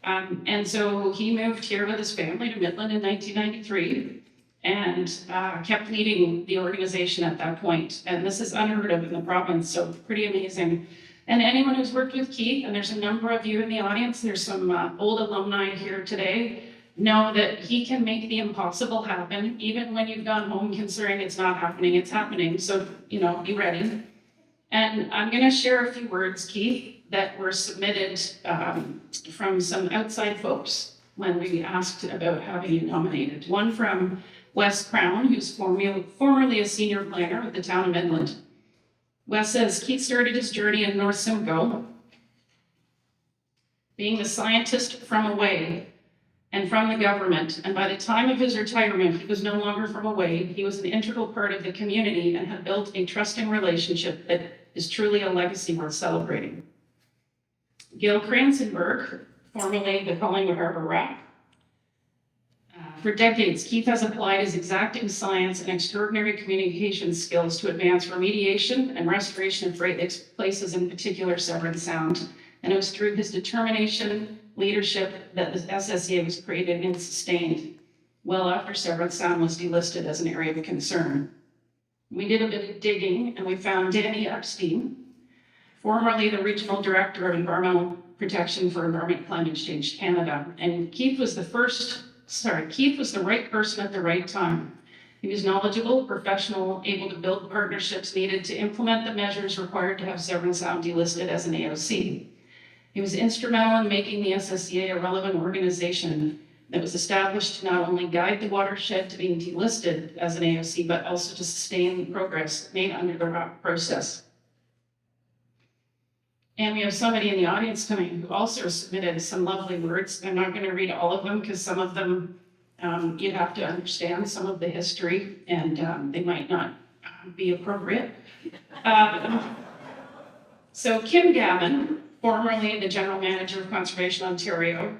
And so he moved here with his family to Midland in 1993 and kept leading the organization at that point. And this is unheard of in the province, so pretty amazing. And anyone who's worked with Keith, and there's a number of you in the audience, there's some old alumni here today, know that he can make the impossible happen, even when you've gone home considering it's not happening, it's happening. So, be ready. And I'm gonna share a few words, Keith, that were submitted from some outside folks when we asked about having you nominated. One from Wes Crown, who's formerly a senior planner with the town of Midland. Wes says, Keith started his journey in North Simcoe, being the scientist from away and from the government. And by the time of his retirement, he was no longer from away. He was an integral part of the community and had built a trusting relationship that is truly a legacy worth celebrating. Gil Kranzenberg, formerly the Collingwood Harbour RAP. For decades, Keith has applied his exacting science and extraordinary communication skills to advance remediation and restoration of Great Lakes places, in particular Severn Sound. And it was through his determination, leadership, that the SSEA was created and sustained well after Severn Sound was delisted as an area of concern. We did a bit of digging and we found Danny Epstein, formerly the Regional Director of Environmental Protection for Environment Climate Change Canada. And Keith was the right person at the right time. He was knowledgeable, professional, able to build partnerships needed to implement the measures required to have Severn Sound delisted as an AOC. He was instrumental in making the SSEA a relevant organization that was established to not only guide the watershed to being delisted as an AOC, but also to sustain the progress made under the RAP process. And we have somebody in the audience tonight who also submitted some lovely words. I'm not going to read all of them because some of them you have to understand some of the history and they might not be appropriate. So Kim Gavin, formerly the General Manager of Conservation Ontario,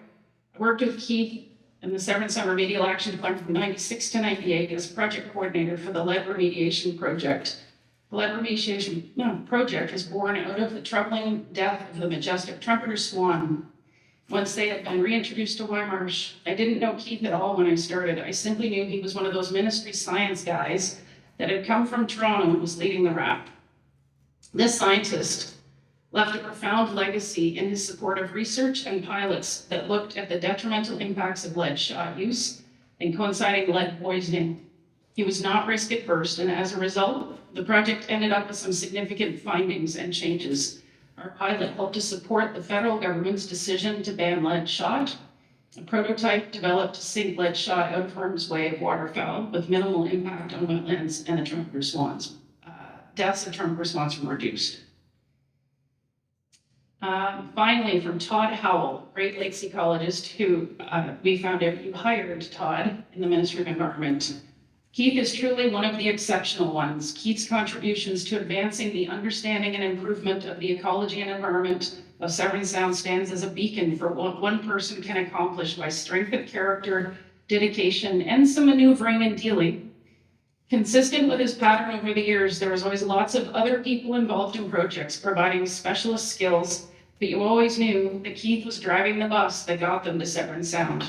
worked with Keith in the Severn Sound Remedial Action Plan from 96 to 98 as project coordinator for the lead remediation project. The lead remediation project was born out of the troubling death of the majestic trumpeter swan. Once they had been reintroduced to Weimarsh, I didn't know Keith at all when I started. I simply knew he was one of those ministry science guys that had come from Toronto and was leading the RAP. This scientist left a profound legacy in his support of research and pilots that looked at the detrimental impacts of lead shot use and coinciding lead poisoning. He was not risk averse, and as a result, the project ended up with some significant findings and changes. Our pilot helped to support the federal government's decision to ban lead shot. A prototype developed to sink lead shot out of harm's way of waterfowl with minimal impact on wetlands and the trumpeter swans. Deaths of trumpeter swans were reduced. Finally, from Todd Howell, Great Lakes ecologist, who we found out you hired Todd in the Ministry of Environment. Keith is truly one of the exceptional ones. Keith's contributions to advancing the understanding and improvement of the ecology and environment of Severn Sound stands as a beacon for what one person can accomplish by strength of character, dedication, and some maneuvering and dealing. Consistent with his pattern over the years, there was always lots of other people involved in projects providing specialist skills, but you always knew that Keith was driving the bus that got them to Severn Sound.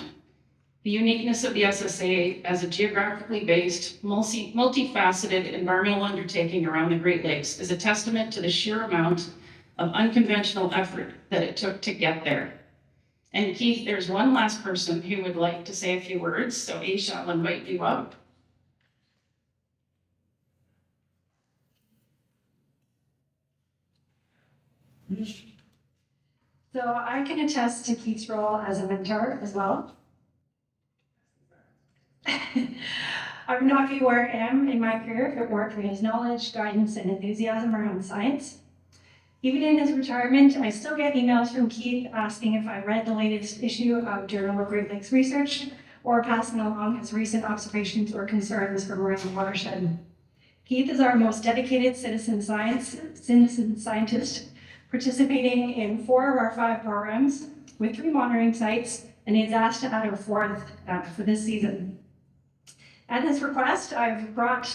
The uniqueness of the SSEA as a geographically based, multifaceted environmental undertaking around the Great Lakes is a testament to the sheer amount of unconventional effort that it took to get there. And Keith, there's one last person who would like to say a few words, so Aisha, I'll invite you up. So I can attest to Keith's role as a mentor as well. I would not be where I am in my career if it weren't for his knowledge, guidance, and enthusiasm around science. Even in his retirement, I still get emails from Keith asking if I read the latest issue of Journal of Great Lakes Research or passing along his recent observations or concerns from around the watershed. Keith is our most dedicated citizen scientist, participating in 4 of our 5 programs with 3 monitoring sites, and he is asked to add a 4th for this season. At his request, I've brought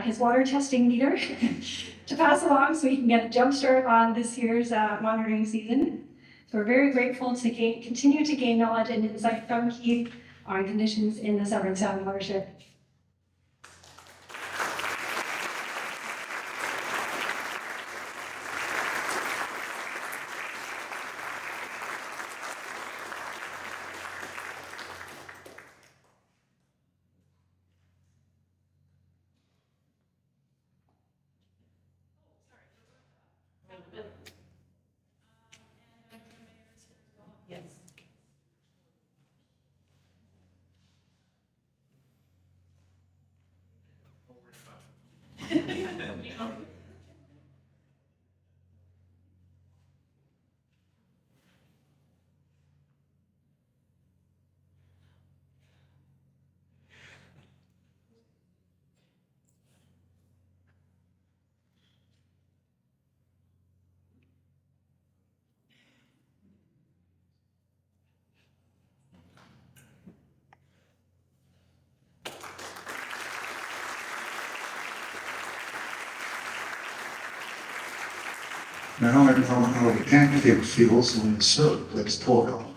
his water testing meter to pass along so he can get a jump start on this year's monitoring season. So we're very grateful to continue to gain knowledge and insight from Keith on conditions in the Severn Sound watershed. Now I know how the pancake feels when the syrup gets poured on.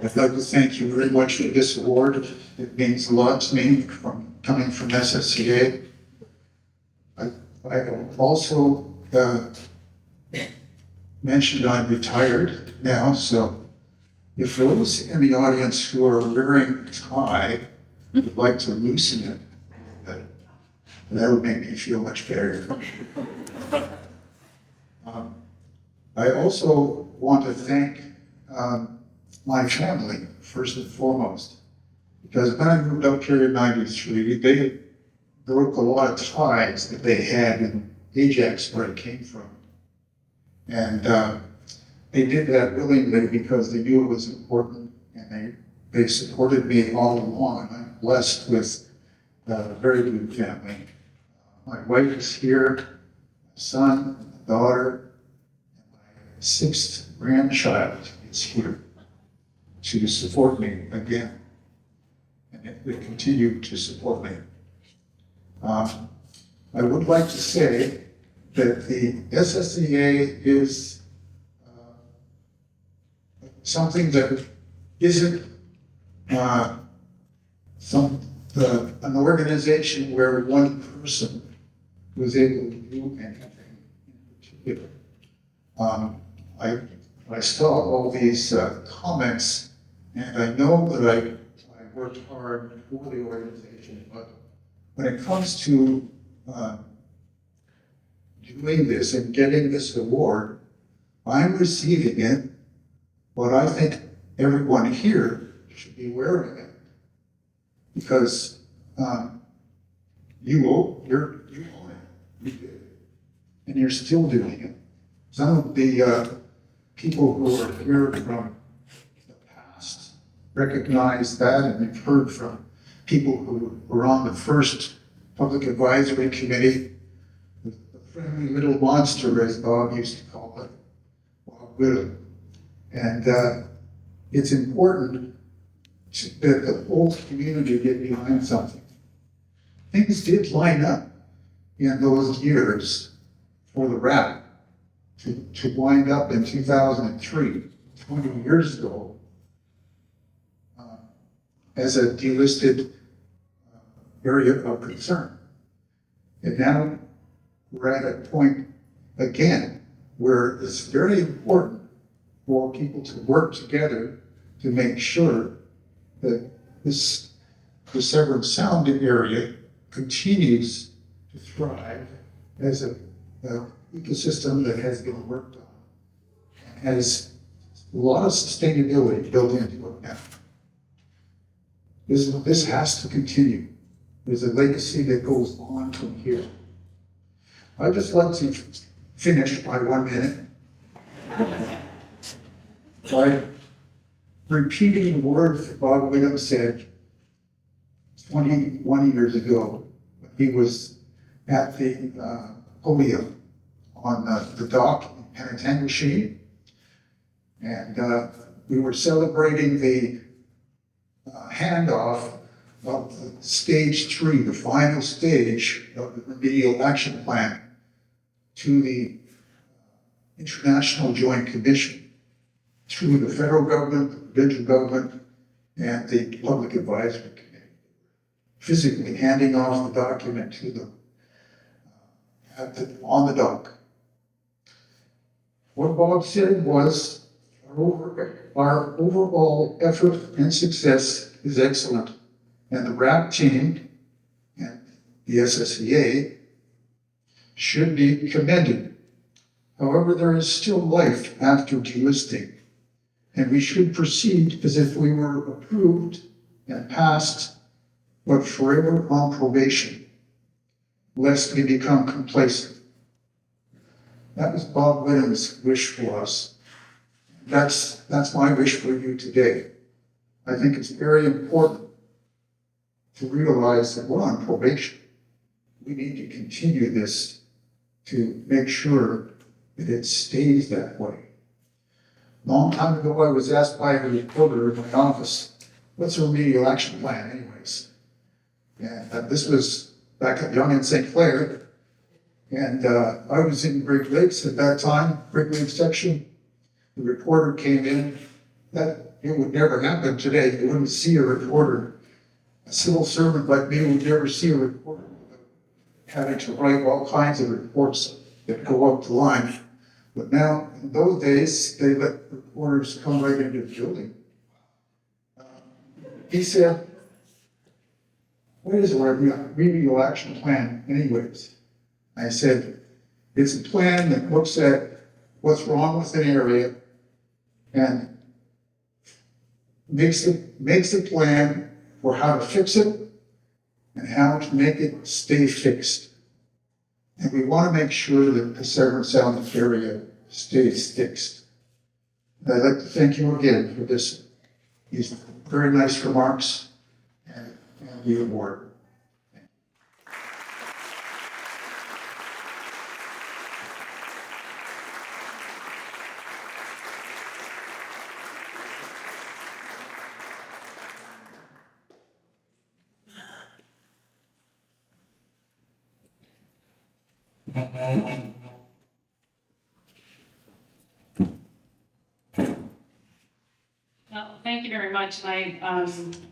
I'd like to thank you very much for this award. It means a lot to me coming from SSEA. I also mentioned I'm retired now, so if those in the audience who are wearing a tie would like to loosen it, that would make me feel much better. I also want to thank my family, first and foremost, because when I moved up here in '93, they broke a lot of ties that they had in Ajax, where I came from. And they did that willingly because they knew it was important, and they supported me all along. I'm blessed with a very good family. My wife is here, my son, my daughter, and my 6th grandchild is here to support me again, and they continue to support me. I would like to say that the SSEA is something that isn't an organization where one person was able to do anything in particular. I saw all these comments, and I know that I worked hard for the organization, but when it comes to doing this and getting this award, I'm receiving it, but I think everyone here should be wearing it, because you own it, you did it, and you're still doing it. Some of the people who are here from the past recognize that, and we've heard from people who were on the first public advisory committee, the friendly little monster, as Bob used to call it, Bob Whittle. And it's important that the whole community get behind something. Things did line up in those years for the RAP to wind up in 2003, 20 years ago, as a delisted area of concern. And now we're at a point again where it's very important for people to work together to make sure that the Severn Sound area continues to thrive as an ecosystem that has been worked on and has a lot of sustainability built into it now. This has to continue. There's a legacy that goes on from here. I'd just like to finish by 1 minute by repeating the words that Bob Williams said 21 years ago. He was at the podium on the dock in Penetangushy, and we were celebrating the handoff of the stage 3, the final stage of the remedial action plan, to the International Joint Commission through the federal government, the provincial government, and the Public Advisory Committee, physically handing off the document to them on the dock. What Bob said was, our overall effort and success is excellent, and the RAP team and the SSEA should be commended. However, there is still life after delisting, and we should proceed as if we were approved and passed, but forever on probation, lest we become complacent. That was Bob Williams' wish for us. That's my wish for you today. I think it's very important to realize that we're on probation. We need to continue this to make sure that it stays that way. Long time ago, I was asked by a reporter in my office, what's a remedial action plan anyways? And this was back at Young and St. Clair. And I was in Great Lakes at that time, Great Lakes section. The reporter came in. That it would never happen today. You wouldn't see a reporter. A civil servant like me would never see a reporter having to write all kinds of reports that go up the line. But now, in those days, they let reporters come right into the building. He said, what is a remedial action plan anyways? I said, it's a plan that looks at what's wrong with an area and makes a plan for how to fix it and how to make it stay fixed. And we want to make sure that the Severn Sound area stays fixed. And I'd like to thank you again for these very nice remarks and the award. Well, thank you very much. And I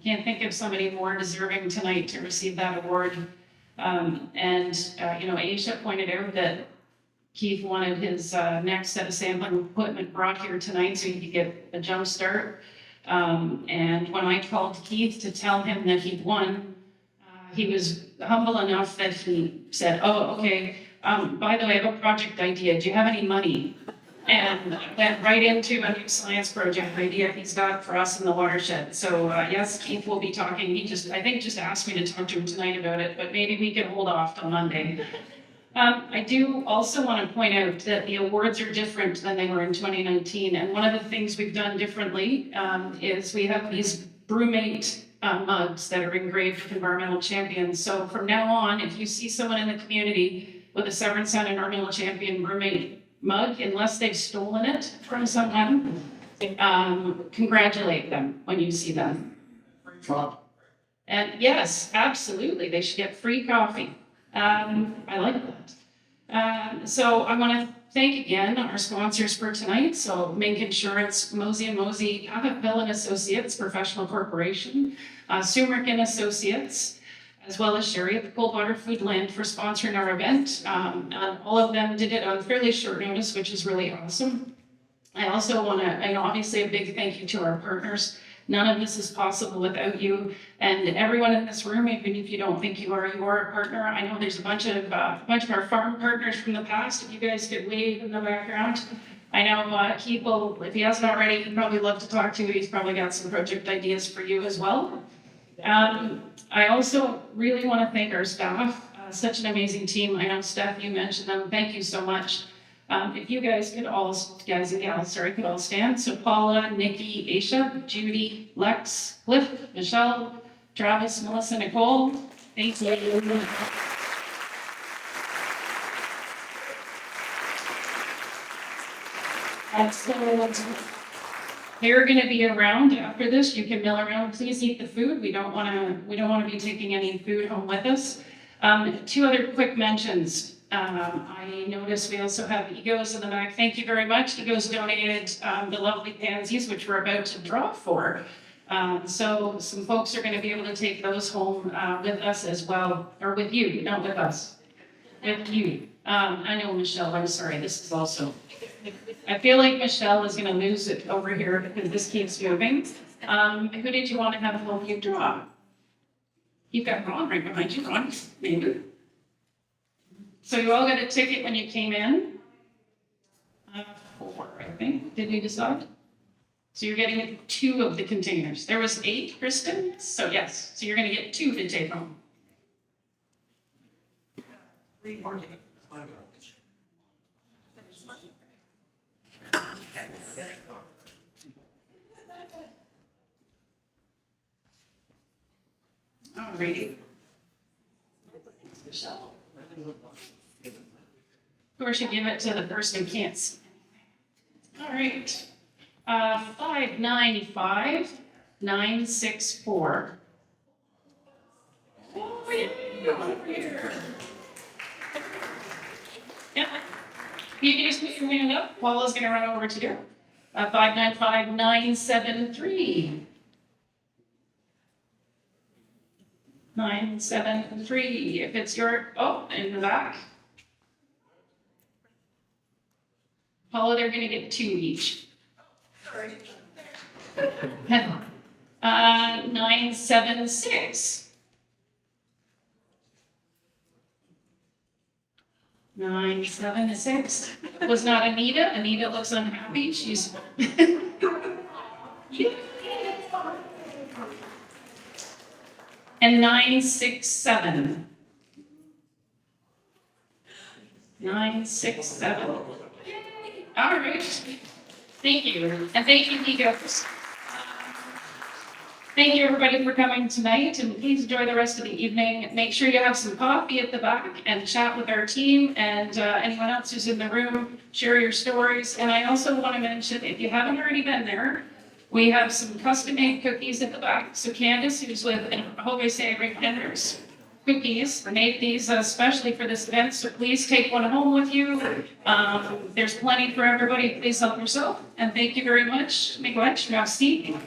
can't think of somebody more deserving tonight to receive that award. Aisha pointed out that Keith wanted his next set of sampling equipment brought here tonight so he could get a jump start. And when I called Keith to tell him that he'd won, he was humble enough that he said, "Oh, okay. By the way, I have a project idea. Do you have any money?" And went right into a new science project idea he's got for us in the watershed. So yes, Keith will be talking. He I think just asked me to talk to him tonight about it, but maybe we can hold off till Monday. I do also want to point out that the awards are different than they were in 2019. And one of the things we've done differently is we have these Brewmate mugs that are engraved with environmental champions. So from now on, if you see someone in the community with a Severn Sound Environmental Champion Brewmate mug, unless they've stolen it from someone, congratulate them when you see them. And yes, absolutely, they should get free coffee. I like that. So I want to thank again our sponsors for tonight. So Mink Insurance, Mosey & Mosey, Hackville and Associates Professional Corporation, Sumerk and Associates, as well as Sherry at the Coldwater Food Land for sponsoring our event. And all of them did it on fairly short notice, which is really awesome. I also want to, obviously a big thank you to our partners. None of this is possible without you and everyone in this room, even if you don't think you are a partner. I know there's a bunch of our farm partners from the past. If you guys could wave in the background. I know Keith will, if he hasn't already, he'd probably love to talk to you. He's probably got some project ideas for you as well. I also really want to thank our staff, such an amazing team. I know, Steph, you mentioned them. Thank you so much. If you guys could all, guys and gals, sorry, could all stand. So Paula, Nikki, Aisha, Judy, Lex, Cliff, Michelle, Travis, Melissa, Nicole. Thank you. Excellent. They're going to be around after this. You can mill around. Please eat the food. We don't want to be taking any food home with us. Two other quick mentions. I noticed we also have Egos in the back. Thank you very much. Egos donated the lovely pansies, which we're about to draw for. So some folks are going to be able to take those home with us as well, or with you, not with us, with you. I know, Michelle, I'm sorry, this is also, I feel like Michelle is going to lose it over here because this keeps moving. Who did you want to have help you draw? You've got Ron right behind you, Ron, maybe. So you all got a ticket when you came in? 4, I think. Did you decide? So you're getting 2 of the containers. There was 8, Kristen? So yes, so you're going to get 2 to take home. 3 more. Alrighty. Of course, you give it to the person who can't see. All right. 595 964. Oh, yeah, over here. Yeah. You can just put your hand up. Paula's going to run over to you. 595 973. 973. If it's your, oh, in the back. Paula, they're going to get 2 each. 976. 976. Was not Anita. Anita looks unhappy. She's. And 967. 967. All right. Thank you. And thank you, Egos. Thank you, everybody, for coming tonight. And please enjoy the rest of the evening. Make sure you have some coffee at the back and chat with our team and anyone else who's in the room. Share your stories. And I also want to mention, if you haven't already been there, we have some custom-made cookies at the back. So Candace, who's with Harries cookies, made these especially for this event. So please take one home with you. There's plenty for everybody. Please help yourself. And thank you very much. Merci.